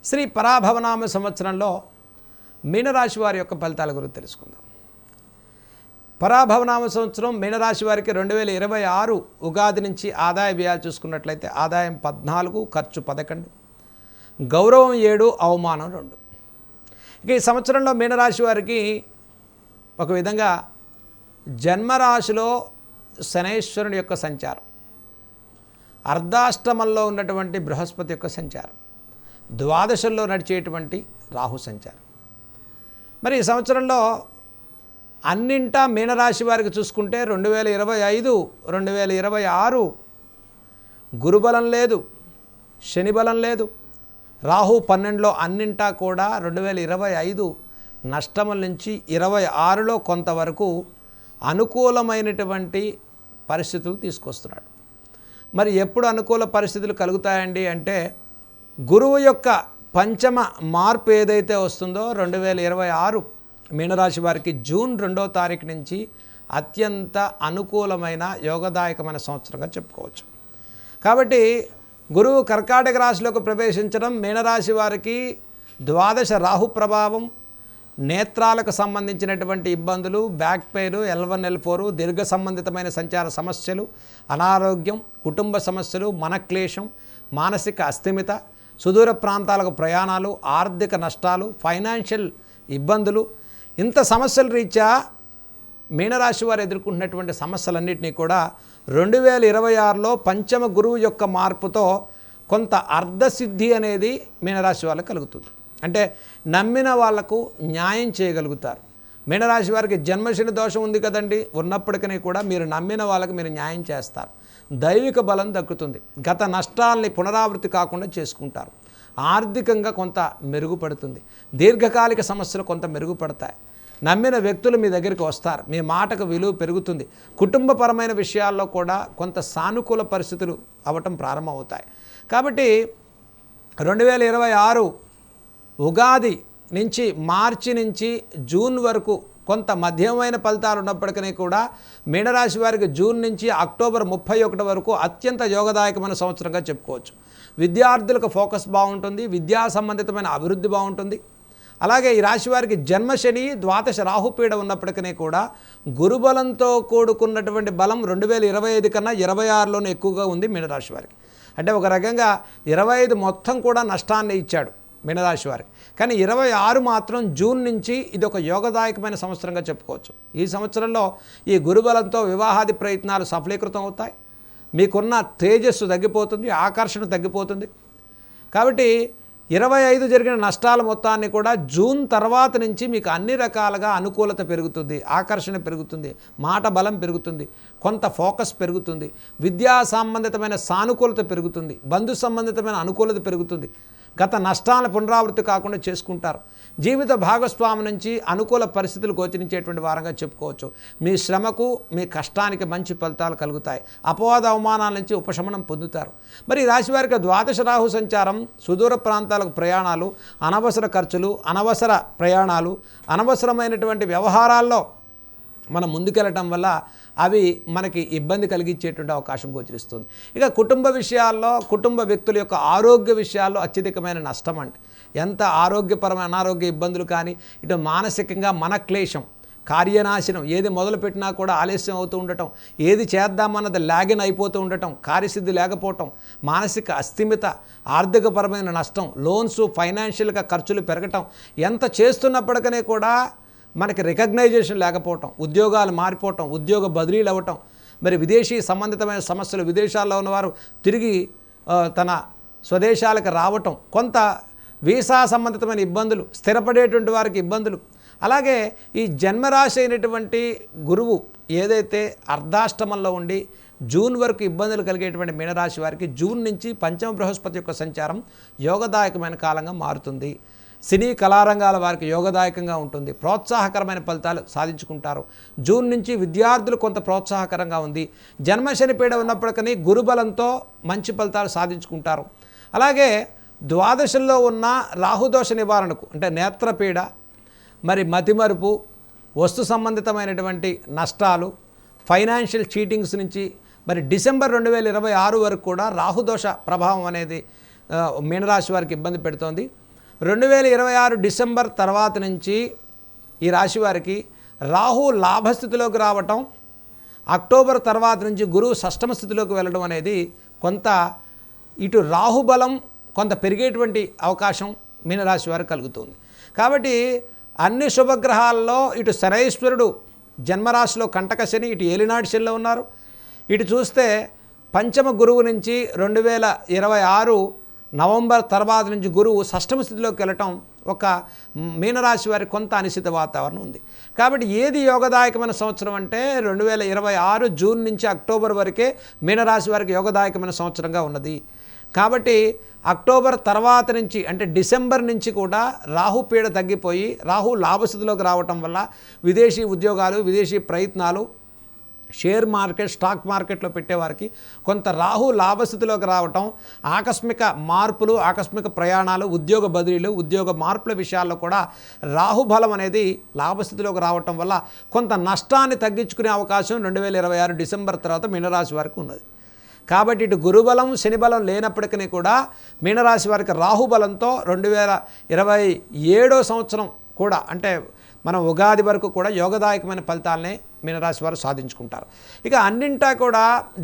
శ్రీ పరాభవనామ సంవత్సరంలో మీనరాశి వారి యొక్క ఫలితాల గురించి తెలుసుకుందాం. పరాభవనామ సంవత్సరం మీనరాశి వారికి 2026 ఉగాది నుంచి ఆదాయ వ్యయాలు చూసుకున్నట్లయితే ఆదాయం 14, ఖర్చు 11, గౌరవం 7, అవమానం 2. ఇక ఈ సంవత్సరంలో మీనరాశి వారికి ఒక విధంగా జన్మరాశిలో శనైశ్వరుని యొక్క సంచారం, అర్ధాష్టమంలో ఉన్నటువంటి బృహస్పతి యొక్క సంచారం, ద్వాదశంలో నడిచేటువంటి రాహు సంచారం. మరి ఈ సంవత్సరంలో అన్నింటా మీనరాశి వారికి చూసుకుంటే 2025, 2026 గురుబలం లేదు, శని బలం లేదు, రాహు 12లో అన్నింటా కూడా 2025 నష్టముల నుంచి 26లో కొంతవరకు అనుకూలమైనటువంటి పరిస్థితులు తీసుకొస్తున్నాడు. మరి ఎప్పుడు అనుకూల పరిస్థితులు కలుగుతాయండి అంటే గురువు యొక్క పంచమ మార్పు ఏదైతే వస్తుందో 2026 మీనరాశి వారికి జూన్ 2వ తారీఖు నుంచి అత్యంత అనుకూలమైన యోగదాయకమైన సంవత్సరంగా చెప్పుకోవచ్చు. కాబట్టి గురువు కర్కాటక రాశిలోకి ప్రవేశించడం మీనరాశి వారికి ద్వాదశ రాహు ప్రభావం, నేత్రాలకు సంబంధించినటువంటి ఇబ్బందులు, బ్యాక్ పెయిన్, L1, L4, దీర్ఘ సంబంధితమైన సంచార సమస్యలు, అనారోగ్యం, కుటుంబ సమస్యలు, మనక్లేశం, మానసిక అస్థిమిత, సుదూర ప్రాంతాలకు ప్రయాణాలు, ఆర్థిక నష్టాలు, ఫైనాన్షియల్ ఇబ్బందులు, ఇంత సమస్యల రీత్యా మీనరాశి వారు ఎదుర్కొంటున్నటువంటి సమస్యలన్నింటినీ కూడా 2026లో పంచమ గురువు యొక్క మార్పుతో కొంత అర్ధసిద్ధి అనేది మీనరాశి వాళ్ళకు కలుగుతుంది. అంటే నమ్మిన వాళ్లకు న్యాయం చేయగలుగుతారు. మీనరాశి వారికి జన్మశని దోషం ఉంది కదండి, ఉన్నప్పటికీ కూడా మీరు నమ్మిన వాళ్ళకి మీరు న్యాయం చేస్తారు. దైవిక బలం దక్కుతుంది. గత నష్టాలని పునరావృత్తి కాకుండా చేసుకుంటారు. ఆర్థికంగా కొంత మెరుగుపడుతుంది. దీర్ఘకాలిక సమస్యలు కొంత మెరుగుపడతాయి. నమ్మిన వ్యక్తులు మీ దగ్గరికి వస్తారు. మీ మాటకు విలువ పెరుగుతుంది. కుటుంబపరమైన విషయాల్లో కూడా కొంత సానుకూల పరిస్థితులు అవ్వటం ప్రారంభమవుతాయి. కాబట్టి 2026 ఉగాది నుంచి మార్చి నుంచి జూన్ వరకు కొంత మధ్యమైన ఫలితాలు ఉన్నప్పటికీ కూడా మీనరాశి వారికి జూన్ నుంచి అక్టోబర్ 31 వరకు అత్యంత యోగదాయకమైన సంవత్సరంగా చెప్పుకోవచ్చు. విద్యార్థులకు ఫోకస్ బాగుంటుంది. విద్యా సంబంధితమైన అభివృద్ధి బాగుంటుంది. అలాగే ఈ రాశి వారికి జన్మశని, ద్వాదశ రాహుపీడ ఉన్నప్పటికీ కూడా గురుబలంతో కూడుకున్నటువంటి బలం 2025 కన్నా 26లోనే ఎక్కువగా ఉంది మీనరాశి వారికి. అంటే ఒక రకంగా 25 మొత్తం కూడా నష్టాన్ని ఇచ్చాడు మీనరాశి వారికి. కానీ 26 మాత్రం జూన్ నుంచి ఇది ఒక యోగదాయకమైన సంవత్సరంగా చెప్పుకోవచ్చు. ఈ సంవత్సరంలో ఈ గురుబలంతో వివాహాది ప్రయత్నాలు సఫలీకృతం అవుతాయి. మీకున్న తేజస్సు తగ్గిపోతుంది, ఆకర్షణ తగ్గిపోతుంది. కాబట్టి 25 జరిగిన నష్టాల మొత్తాన్ని కూడా జూన్ తర్వాత నుంచి మీకు అన్ని రకాలుగా అనుకూలత పెరుగుతుంది, ఆకర్షణ పెరుగుతుంది, మాట బలం పెరుగుతుంది, కొంత ఫోకస్ పెరుగుతుంది, విద్యా సంబంధితమైన సానుకూలత పెరుగుతుంది, బంధు సంబంధితమైన అనుకూలత పెరుగుతుంది. గత నష్టాలను పునరావృత్తి కాకుండా చేసుకుంటారు. జీవిత భాగస్వామి నుంచి అనుకూల పరిస్థితులు గోచరించేటువంటి వారంగా చెప్పుకోవచ్చు. మీ శ్రమకు, మీ కష్టానికి మంచి ఫలితాలు కలుగుతాయి. అపవాద అవమానాల నుంచి ఉపశమనం పొందుతారు. మరి ఈ రాశి వారికి ద్వాదశ రాహు సంచారం, సుదూర ప్రాంతాలకు ప్రయాణాలు, అనవసర ఖర్చులు, అనవసర ప్రయాణాలు, అనవసరమైనటువంటి వ్యవహారాల్లో మనం ముందుకెళ్ళటం వల్ల అవి మనకి ఇబ్బంది కలిగించేటువంటి అవకాశం గోచరిస్తుంది. ఇక కుటుంబ విషయాల్లో, కుటుంబ వ్యక్తుల యొక్క ఆరోగ్య విషయాల్లో అత్యధికమైన నష్టం అండి. ఎంత ఆరోగ్యపరమైన అనారోగ్య ఇబ్బందులు కానీ, ఇటు మానసికంగా మనక్లేశం, కార్యనాశనం, ఏది మొదలుపెట్టినా కూడా ఆలస్యం అవుతూ ఉండటం, ఏది చేద్దామన్నది లాగిన్ అయిపోతూ ఉండటం, కార్యసిద్ధి లేకపోవటం, మానసిక అస్థిమిత, ఆర్థికపరమైన నష్టం, లోన్స్, ఫైనాన్షియల్గా ఖర్చులు పెరగటం, ఎంత చేస్తున్నప్పటికీ కూడా మనకి రికగ్నైజేషన్ లేకపోవటం, ఉద్యోగాలు మారిపోవటం, ఉద్యోగ బదిలీలు అవ్వటం, మరి విదేశీ సంబంధితమైన సమస్యలు, విదేశాల్లో ఉన్నవారు తిరిగి తన స్వదేశాలకు రావటం, కొంత వీసా సంబంధితమైన ఇబ్బందులు, స్థిరపడేటువంటి వారికి ఇబ్బందులు. అలాగే ఈ జన్మరాశి అయినటువంటి గురువు ఏదైతే అర్ధాష్టమంలో ఉండి జూన్ వరకు ఇబ్బందులు కలిగేటువంటి మీనరాశి వారికి జూన్ నుంచి పంచమ బృహస్పతి యొక్క సంచారం యోగదాయకమైన కాలంగా మారుతుంది. సినీ కళారంగాల వారికి యోగదాయకంగా ఉంటుంది. ప్రోత్సాహకరమైన ఫలితాలు సాధించుకుంటారు. జూన్ నుంచి విద్యార్థులు కొంత ప్రోత్సాహకరంగా ఉంది. జన్మశని పీడ ఉన్నప్పటికీ గురుబలంతో మంచి ఫలితాలు సాధించుకుంటారు. అలాగే ద్వాదశంలో ఉన్న రాహుదోష నివారణకు అంటే నేత్రపీడ, మరి మతిమరుపు, వస్తు సంబంధితమైనటువంటి నష్టాలు, ఫైనాన్షియల్ చీటింగ్స్ నుంచి మరి డిసెంబర్ 2026 వరకు కూడా రాహుదోష ప్రభావం అనేది మీనరాశి వారికి ఇబ్బంది పెడుతోంది. 2026 డిసెంబర్ తర్వాత నుంచి ఈ రాశి వారికి రాహు లాభస్థితిలోకి రావటం, అక్టోబర్ తర్వాత నుంచి గురువు షష్టమ స్థితిలోకి వెళ్ళడం అనేది కొంత ఇటు రాహుబలం కొంత పెరిగేటువంటి అవకాశం మీనరాశి వారికి కలుగుతుంది. కాబట్టి అన్ని శుభగ్రహాల్లో ఇటు శనైశ్వరుడు జన్మరాశిలో కంటక శని, ఇటు ఏలినాటి శనిలో ఉన్నారు. ఇటు చూస్తే పంచమ గురువు నుంచి 2026 నవంబర్ తర్వాత నుంచి గురువు షష్టమ స్థితిలోకి వెళ్ళటం ఒక మీనరాశి వారికి కొంత అనిశ్చిత వాతావరణం ఉంది. కాబట్టి ఏది యోగదాయకమైన సంవత్సరం అంటే 2026 జూన్ నుంచి అక్టోబర్ వరకే మీనరాశి వారికి యోగదాయకమైన సంవత్సరంగా ఉన్నది. కాబట్టి అక్టోబర్ తర్వాత నుంచి అంటే డిసెంబర్ నుంచి కూడా రాహుపీడ తగ్గిపోయి రాహు లాభస్థితిలోకి రావటం వల్ల విదేశీ ఉద్యోగాలు, విదేశీ ప్రయత్నాలు, షేర్ మార్కెట్, స్టాక్ మార్కెట్లో పెట్టేవారికి కొంత రాహు లాభస్థితిలోకి రావటం, ఆకస్మిక మార్పులు, ఆకస్మిక ప్రయాణాలు, ఉద్యోగ బదిలీలు, ఉద్యోగ మార్పుల విషయాల్లో కూడా రాహుబలం అనేది లాభస్థితిలోకి రావటం వల్ల కొంత నష్టాన్ని తగ్గించుకునే అవకాశం 2026 డిసెంబర్ తర్వాత మీనరాశి వారికి ఉన్నది. కాబట్టి ఇటు గురుబలం, శనిబలం లేనప్పటికీ కూడా మీనరాశి వారికి రాహుబలంతో 2027 సంవత్సరం కూడా అంటే మనం ఉగాది వరకు కూడా యోగదాయకమైన ఫలితాలనే మీనరాశి వారు సాధించుకుంటారు. ఇక అన్నింటా కూడా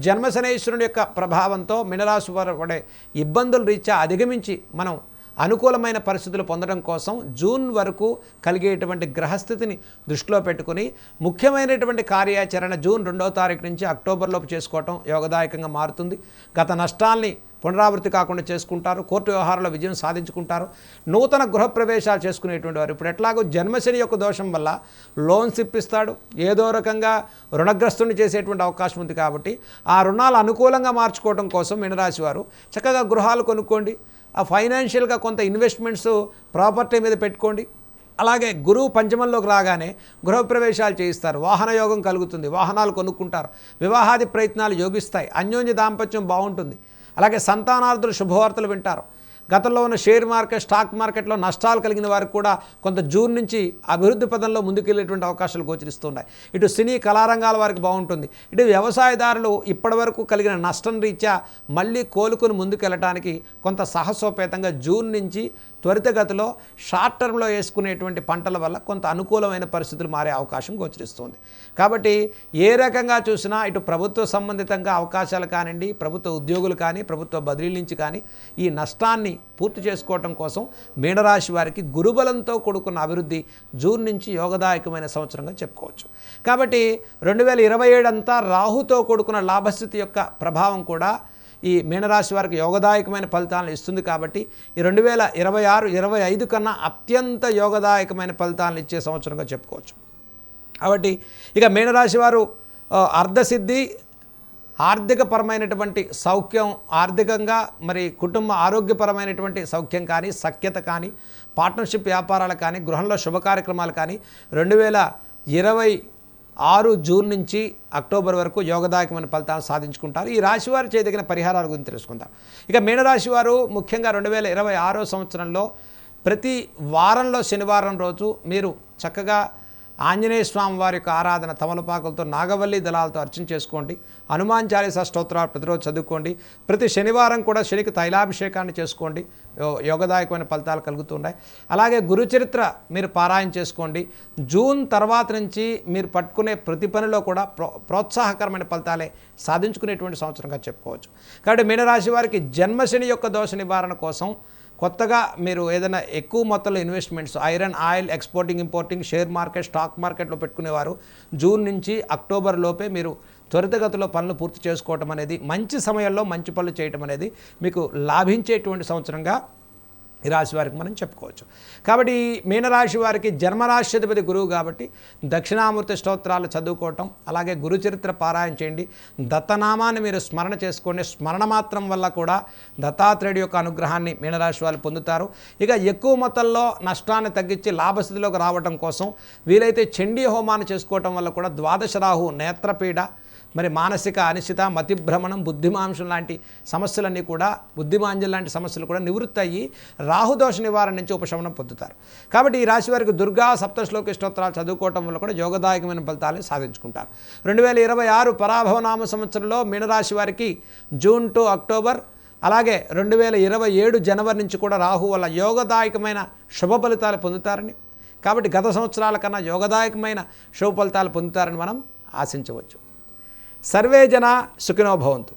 జన్మశనైశ్వరుని యొక్క ప్రభావంతో మీనరాశి వారు పడే ఇబ్బందుల రీత్యా అధిగమించి మనం అనుకూలమైన పరిస్థితులు పొందడం కోసం జూన్ వరకు కలిగేటువంటి గ్రహస్థితిని దృష్టిలో పెట్టుకుని ముఖ్యమైనటువంటి కార్యాచరణ జూన్ 2వ తారీఖు నుంచి అక్టోబర్లోపు చేసుకోవటం యోగదాయకంగా మారుతుంది. గత నష్టాల్ని పునరావృత్తి కాకుండా చేసుకుంటారు. కోర్టు వ్యవహారాల్లో విజయం సాధించుకుంటారు. నూతన గృహప్రవేశాలు చేసుకునేటువంటి వారు ఇప్పుడు ఎట్లాగో జన్మశని యొక్క దోషం వల్ల లోన్స్ ఇప్పిస్తాడు, ఏదో రకంగా రుణగ్రస్తుని చేసేటువంటి అవకాశం ఉంది. కాబట్టి ఆ రుణాలు అనుకూలంగా మార్చుకోవడం కోసం మీనరాశి వారు చక్కగా గృహాలు కొనుక్కోండి, ఆ ఫైనాన్షియల్గా కొంత ఇన్వెస్ట్మెంట్స్ ప్రాపర్టీ మీద పెట్టుకోండి. అలాగే గురువు పంచమంలోకి రాగానే గృహప్రవేశాలు చేయిస్తారు, వాహన యోగం కలుగుతుంది, వాహనాలు కొనుక్కుంటారు, వివాహాది ప్రయత్నాలు యోగిస్తాయి, అన్యోన్య దాంపత్యం బాగుంటుంది. అలాగే సంతానార్థులు శుభవార్తలు వింటారు. గతంలో ఉన్న షేర్ మార్కెట్, స్టాక్ మార్కెట్లో నష్టాలు కలిగిన వారికి కూడా కొంత జూన్ నుంచి అభివృద్ధి పదంలో ముందుకెళ్ళేటువంటి అవకాశాలు గోచరిస్తున్నాయి. ఇటు సినీ కళారంగాల వారికి బాగుంటుంది. ఇటు వ్యవసాయదారులు ఇప్పటివరకు కలిగిన నష్టం రీత్యా మళ్ళీ కోలుకొని ముందుకెళ్ళటానికి కొంత సాహసోపేతంగా జూన్ నుంచి త్వరితగతిలో షార్ట్ టర్మ్లో వేసుకునేటువంటి పంటల వల్ల కొంత అనుకూలమైన పరిస్థితులు మారే అవకాశం గోచరిస్తుంది. కాబట్టి ఏ రకంగా చూసినా ఇటు ప్రభుత్వ సంబంధితంగా అవకాశాలు కానివ్వండి, ప్రభుత్వ ఉద్యోగులు కానీ, ప్రభుత్వ బదిలీల నుంచి కానీ ఈ నష్టాన్ని పూర్తి చేసుకోవటం కోసం మీనరాశి వారికి గురుబలంతో కూడుకున్న అభివృద్ధి జూన్ నుంచి యోగదాయకమైన సంవత్సరంగా చెప్పుకోవచ్చు. కాబట్టి 2027 అంతా రాహుతో కూడుకున్న లాభస్థితి యొక్క ప్రభావం కూడా ఈ మీనరాశి వారికి యోగదాయకమైన ఫలితాలను ఇస్తుంది. కాబట్టి ఈ 2026, 25 కన్నా అత్యంత యోగదాయకమైన ఫలితాలను ఇచ్చే సంవత్సరంగా చెప్పుకోవచ్చు. కాబట్టి ఇక మీనరాశి వారు అర్ధసిద్ధి, ఆర్థికపరమైనటువంటి సౌఖ్యం, ఆర్థికంగా మరి కుటుంబ ఆరోగ్యపరమైనటువంటి సౌఖ్యం కానీ, సఖ్యత కానీ, పార్ట్నర్షిప్ వ్యాపారాలు కానీ, గృహంలో శుభ కార్యక్రమాలు కానీ 2026 జూన్ నుంచి అక్టోబర్ వరకు యోగదాయకమైన ఫలితాలు సాధించుకుంటారు. ఈ రాశివారు చేయదగిన పరిహారాల గురించి తెలుసుకుందాం. ఇక మీనరాశి వారు ముఖ్యంగా 2026 సంవత్సరంలో ప్రతి వారంలో శనివారం రోజు మీరు చక్కగా ఆంజనేయ స్వామి వారి యొక్క ఆరాధన తమలపాకులతో, నాగవల్లి దళాలతో అర్చన చేసుకోండి. హనుమాన్ చాలీసా స్తోత్రాలు ప్రతిరోజు చదువుకోండి. ప్రతి శనివారం కూడా శనికి తైలాభిషేకాన్ని చేసుకోండి. యోగదాయకమైన ఫలితాలు కలుగుతున్నాయి. అలాగే గురుచరిత్ర మీరు పారాయణ చేసుకోండి. జూన్ తర్వాత నుంచి మీరు పట్టుకునే ప్రతి పనిలో కూడా ప్రోత్సాహకరమైన ఫలితాలే సాధించుకునేటువంటి సంవత్సరంగా చెప్పుకోవచ్చు. కాబట్టి మీనరాశి వారికి జన్మశని యొక్క దోష నివారణ కోసం కొత్తగా మీరు ఏదైనా ఎక్కువ మొత్తంలో investments, iron, oil, exporting, importing, share market, stock మార్కెట్లో పెట్టుకునేవారు జూన్ నుంచి అక్టోబర్ లోపే మీరు త్వరితగతిలో పనులు పూర్తి చేసుకోవటం అనేది, మంచి సమయంలో మంచి పనులు చేయటం అనేది మీకు లాభించేటువంటి సంవత్సరంగా ఈ రాశి వారికి మనం చెప్పుకోవచ్చు. కాబట్టి మీనరాశి వారికి జన్మరాశ్యాధిపతి గురువు కాబట్టి దక్షిణామూర్తి స్తోత్రాలు చదువుకోవటం, అలాగే గురుచరిత్ర పారాయణ చేయండి. దత్తనామాన్ని మీరు స్మరణ చేసుకోండి. స్మరణ మాత్రం వల్ల కూడా దత్తాత్రేయుడి యొక్క అనుగ్రహాన్ని మీనరాశి వాళ్ళు పొందుతారు. ఇక ఎక్కువ మొత్తంలో నష్టాన్ని తగ్గించి లాభస్థితిలోకి రావడం కోసం వీలైతే చండీ హోమాన్ని చేసుకోవటం వల్ల కూడా ద్వాదశ రాహు, నేత్రపీడ, మరి మానసిక అనిశ్చిత, మతిభ్రమణం, బుద్ధిమాంసం లాంటి సమస్యలన్నీ కూడా, బుద్ధిమాంజం లాంటి సమస్యలు కూడా నివృత్తి అయ్యి రాహుదోష నివారణ నుంచి ఉపశమనం పొందుతారు. కాబట్టి ఈ రాశి వారికి దుర్గా సప్తశ్లోకి స్తోత్రాలు చదువుకోవటం వల్ల కూడా యోగదాయకమైన ఫలితాలు సాధించుకుంటారు. 2026 పరాభవనామ సంవత్సరంలో మీనరాశి వారికి జూన్ టు అక్టోబర్ అలాగే 2027 జనవరి నుంచి కూడా రాహు వల్ల యోగదాయకమైన శుభ ఫలితాలు పొందుతారని, కాబట్టి గత సంవత్సరాల కన్నా యోగదాయకమైన శుభ ఫలితాలు పొందుతారని మనం ఆశించవచ్చు. సర్వే జన సుఖినో భవంతు.